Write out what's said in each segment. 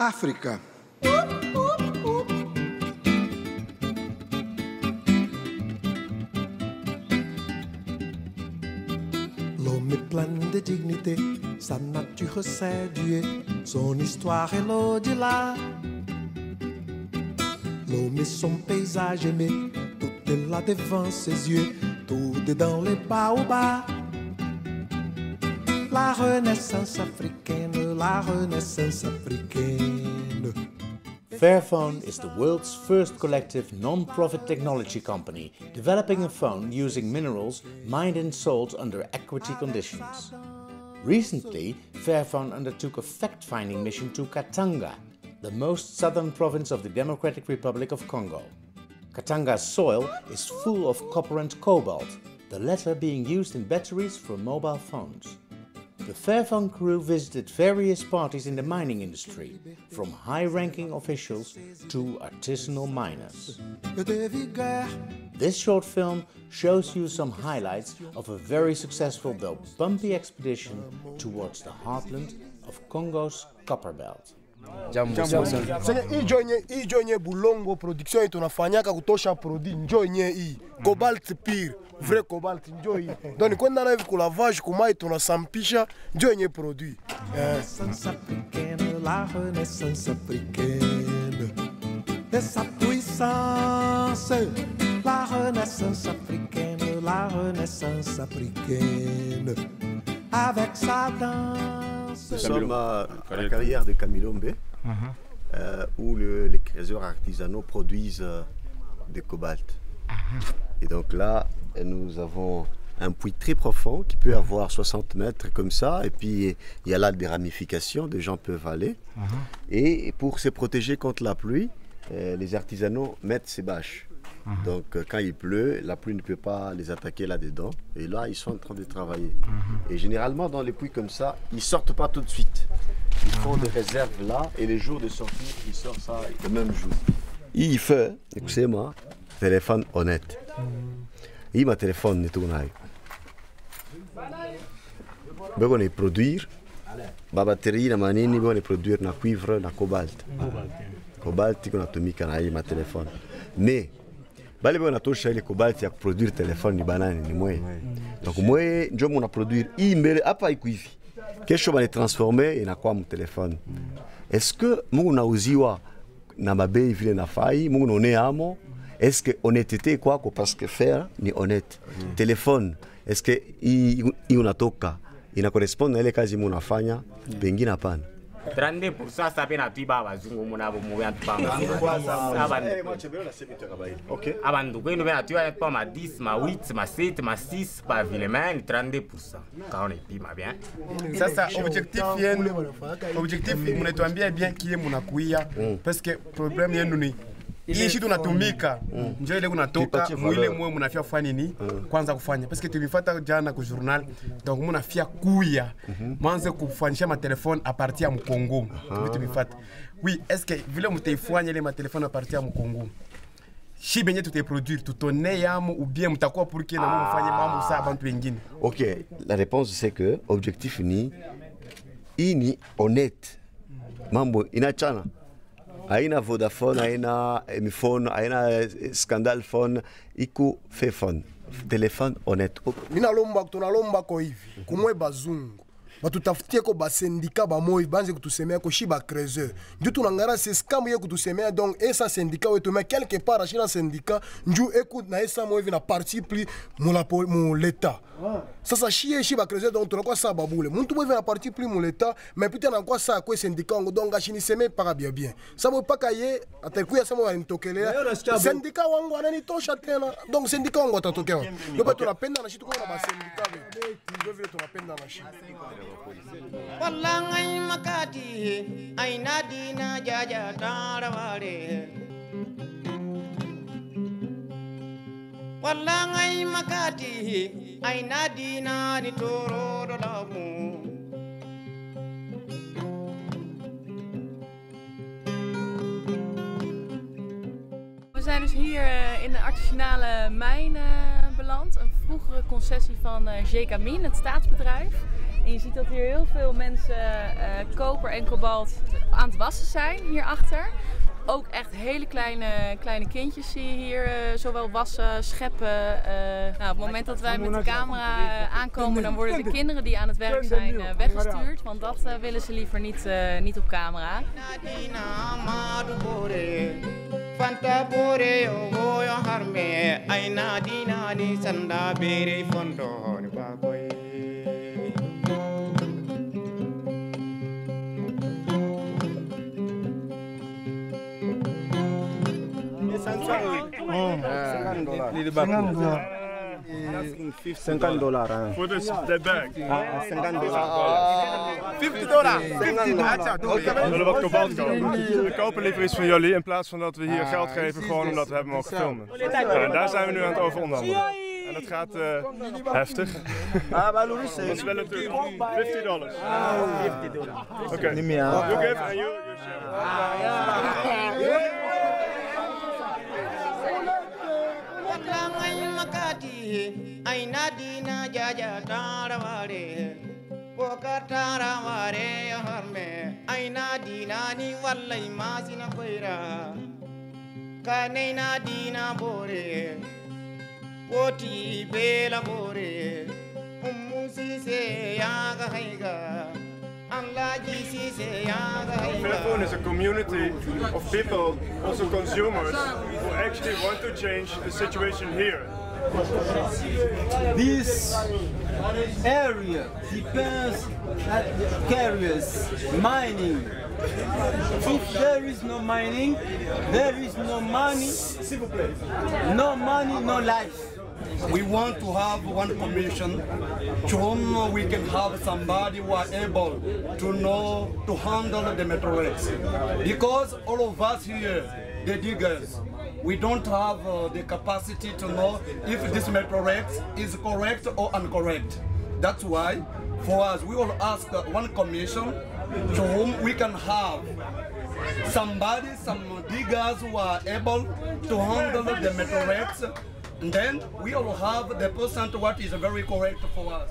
África. L'homme est plein de dignité, sa nature c'est Dieu, son histoire est l'au-delà. L'homme est son paysage aimé, tout est là devant ses yeux, tout est dans les baobabs. La renaissance africaine, la renaissance africaine. Fairphone is the world's first collective non-profit technology company developing a phone using minerals mined and sold under equity conditions. Recently, Fairphone undertook a fact-finding mission to Katanga, the most southern province of the Democratic Republic of Congo. Katanga's soil is full of copper and cobalt, the latter being used in batteries for mobile phones. The Fairphone crew visited various parties in the mining industry, from high-ranking officials to artisanal miners. This short film shows you some highlights of a very successful though bumpy expedition towards the heartland of Congo's copper belt. Hii njo bulongo production tunafanyaka kutosha produit njo hii cobalt pure vrai cobalt njo hii donc kwenda na hivi ku lavage kumai tunasampisha njo yenye produit. La renaissance africaine et sa puissance, la renaissance africaine, la renaissance africaine avec sa danse. Nous sommes à la carrière de Kamilombe, où les trésors artisanaux produisent du cobalt. Et donc là, nous avons un puits très profond qui peut avoir 60 mètres comme ça, et puis il y a là des ramifications, des gens peuvent aller. Et pour se protéger contre la pluie, les artisanaux mettent ces bâches. Donc quand il pleut, la pluie ne peut pas les attaquer là-dedans. Et là, ils sont en train de travailler. Et généralement, dans les puits comme ça, ils ne sortent pas tout de suite. Ils font des réserves là, et les jours de sortie, ils sortent ça le même jour. Il fait, écoutez-moi, téléphone honnête. Il m'a téléphone tout le on est produire, la batterie, la manine, on est produire na cuivre, na cobalt. Cobalt, on a atomique na ma téléphone. Mais bale on a touché le cobalt, il y a produire téléphone ni banane ni moi. Donc moi, je m'en a produire email, apa cuivre. Quelque chose va les transformer et na quoi mon téléphone. Est-ce que mon a usiwa na mabei vile na fai, mon on est amo? Est-ce que honnêteté quoi parce que faire ni honnête. Téléphone, est-ce que il unatoka ina correspond na ile kazi munafanya pengine hapana. 32% sabe na tuiba abazungu munabo mu bantu banga. OK. Abantu kwenu bena tuiba pa ma 10, ma 8, ma 7, ma 6 pa vilement 32%. Quand on est pima bien. Sasa objectif mnatuambia bien kile mnakuia parce que problème yenu ni hii shit tunatumika ndio ile unatoka mwile mwe mnafia kufanya nini kwanza kufanya parce que tulifuata jana ku journal donc mnafia kuya mwanze kufanyisha ma telefone à partir ya Mkongo tulifuata oui est-ce que vile mtaifanya ile ma telefone à partir ya Mkongo shi benye tuteproduire tutone yamo ou bien mtakuwa pour que na mfanye mambo sa bantu wengine. OK, la réponse c'est que objectif ni ini honnête mambo inachana aina Vodafone, aina Mphone, aina Scandal phone, iko Fairphone, téléphone honnête. Minalomba tunalomba ko hivi kumwe bazungu batutafutie ko basendika bamoyi banze kutusemea ko shiba creuser ndio tunangara c'est scam ye kutusemea donc esa syndicat wetu mais quelque part achina syndicat nju écoute na esa mo hivi na parti pli mu l'état sasa shie shiba creuser donc tunakuwa sa babule muntu mo hivi na parti pli mu l'état mais putain na kwa sa ko syndicat ngo donc achini seme para bien sabo paka ye atakuya samo wanitokelea syndicat wangu anani tosha tena donc syndicat wangu atatokea ndio tunapenda na shitu kwa na syndicat ndio vile tunapenda na shitu. Wallangai makati aina dina jaja tarawale Wallangai makati aina dina ni toro dolamu We zijn dus hier in de artisanale mijn beland, een vroegere concessie van Gécamines, het staatsbedrijf. En je ziet dat hier heel veel mensen koper en kobalt aan het wassen zijn hierachter. Ook echt hele kleine kindjes zie je hier zowel wassen, scheppen. Op het moment dat wij met de camera aankomen, dan worden de kinderen die aan het werk zijn weggestuurd. Want dat willen ze liever niet op camera. $50 for this bag. $50. We willen wat kobalt kopen. We kopen liever iets van jullie in plaats van dat we hier geld geven gewoon omdat we hebben mogen filmen. En daar zijn we nu aan het over onderhandelen. En dat gaat heftig. Dat is wel natuurlijk $50. Oké. You give and you share. Aina dina jaja taraware poka taraware harme aina dina ni wallai masina koira kanena dina bore oti bela bore umusi se yaga haiga Fairphone is a community of people, also consumers, who actually want to change the situation here. This area depends on carriers, mining. If there is no mining, there is no money. No money, no life. We want to have one commission to whom we can have somebody who are able to know to handle the meteorites. Because all of us here, the diggers, we don't have the capacity to know if this meteorite is correct or incorrect. That's why, for us, we will ask one commission to whom we can have some diggers who are able to handle the meteorites. And then we will have the percent what is very correct for us.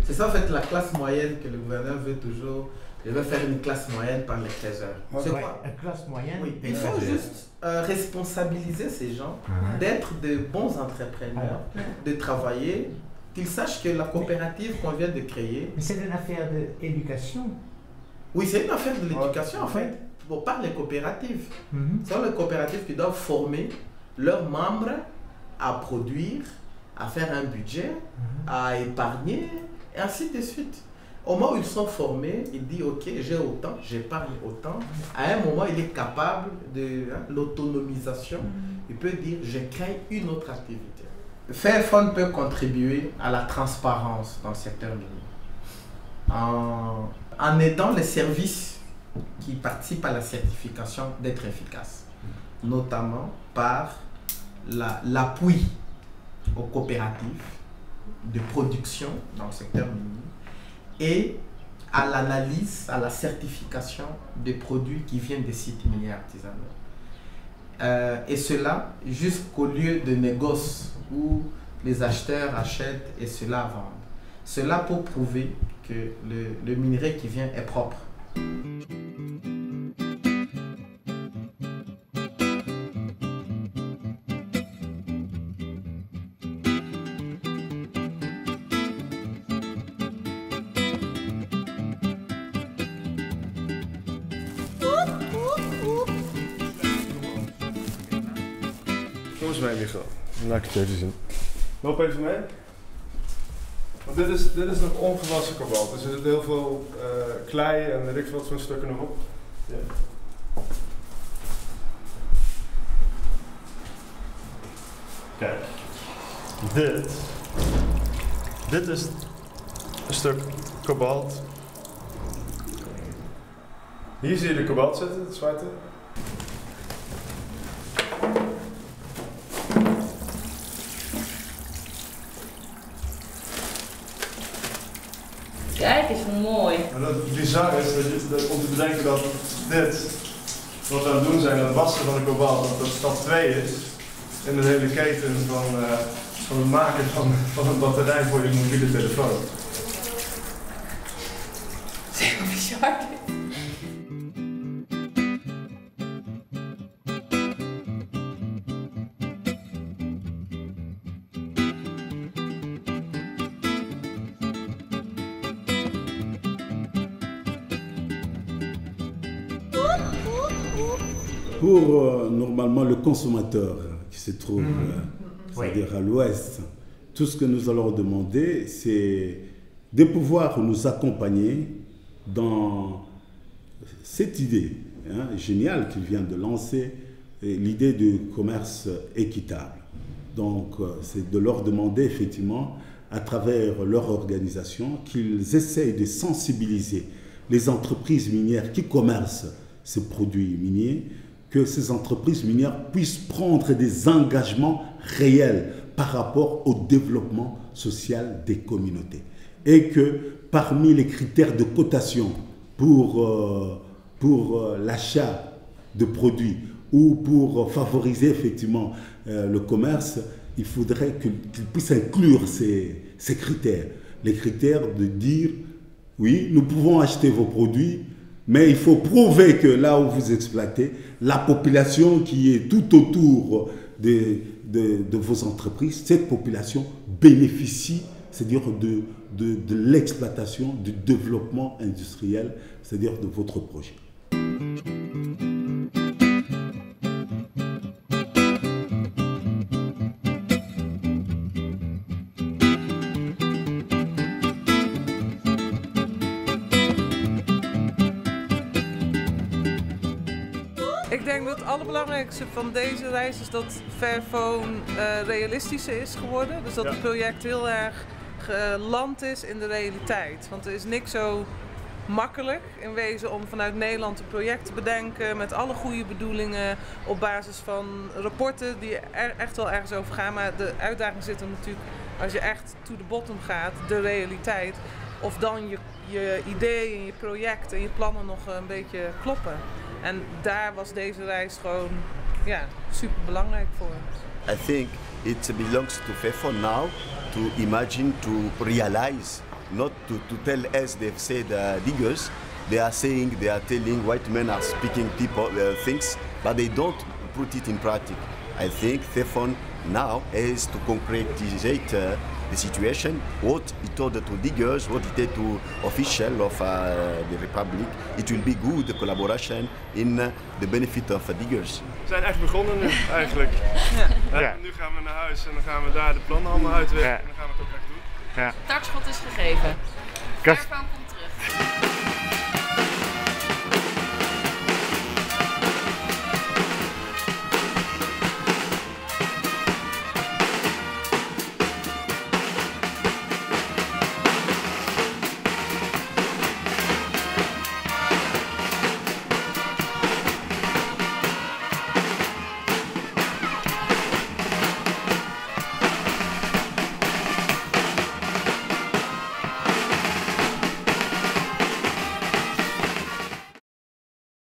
C'est ça en fait la classe moyenne que le gouverneur veut toujours. Il veut faire une classe moyenne par les 13 heures. C'est quoi? Une classe moyenne. Oui, il faut juste responsabiliser ces gens, d'être de bons entrepreneurs, de travailler, qu'ils sachent que la coopérative qu'on vient de créer. Mais c'est une affaire d'éducation. Oui, c'est une affaire de l'éducation en fait. Bon, par les coopératives. Ce sont les coopératives qui doivent former leurs membres à produire, à faire un budget, à épargner, et ainsi de suite. Au moment où ils sont formés, il dit ok, j'ai autant, j'épargne autant. À un moment, il est capable de l'autonomisation. Il peut dire je crée une autre activité. Fairphone peut contribuer à la transparence dans le secteur minier en aidant les services qui participent à la certification d'être efficaces, notamment par l'appui aux coopératives de production dans le secteur minier et à l'analyse, à la certification des produits qui viennent des sites miniers artisanaux. Et cela jusqu'au lieu de négoce où les acheteurs achètent et cela vendent. Cela pour prouver que le minerai qui vient est propre. Kom eens mee, Michael. Laat ik het even zien. Loop even mee. Want dit is nog ongewassen kobalt. Dus er zit heel veel klei en weet ik veel wat zo'n stukken nog op. Ja. Kijk, dit is een stuk kobalt. Hier zie je de kobalt zitten, het zwarte. Kijk eens hoe mooi. Maar het bizar is om te bedenken dat dit, wat we aan het doen zijn, het wassen van de kobalt, dat stap 2 is in de hele keten van het maken van een batterij voor je mobiele telefoon. beetje hard is. Pour normalement le consommateur qui se trouve c'est-à-dire à l'ouest, tout ce que nous allons demander, c'est de pouvoir nous accompagner dans cette idée géniale qu'il vient de lancer, l'idée du commerce équitable. Donc, c'est de leur demander effectivement, à travers leur organisation, qu'ils essayent de sensibiliser les entreprises minières qui commercent ces produits miniers, que ces entreprises minières puissent prendre des engagements réels par rapport au développement social des communautés. Et que parmi les critères de cotation pour l'achat de produits ou pour favoriser effectivement le commerce, il faudrait qu'ils puissent inclure ces critères. Les critères de dire, oui, nous pouvons acheter vos produits, mais il faut prouver que là où vous exploitez, la population qui est tout autour de vos entreprises, cette population bénéficie, c'est-à-dire de l'exploitation, du développement industriel, c'est-à-dire de votre projet. Ik denk dat het allerbelangrijkste van deze reis is dat Fairphone realistischer is geworden. Dus dat het project heel erg geland is in de realiteit. Want er is niks zo makkelijk in wezen om vanuit Nederland een project te bedenken met alle goede bedoelingen op basis van rapporten die er echt wel ergens over gaan. Maar de uitdaging zit er natuurlijk, als je echt to the bottom gaat, de realiteit. Of dan je ideeën en je project en je plannen nog een beetje kloppen. En daar was deze reis gewoon super belangrijk voor. I think it belongs to Fairphone now to imagine, to realize, not to tell us they've said diggers. They are saying, they are telling white men are speaking people things, but they don't put it in practice. I think Fairphone now is to concretize the situation, what he told to diggers, what he did to officials of the Republic. It will be good collaboration in the benefit of diggers. We zijn echt begonnen nu eigenlijk. Ja. Nu gaan we naar huis en dan gaan we daar de plannen allemaal uitwerken en dan gaan we het ook echt doen. Startschot is gegeven. Fairphone komt terug.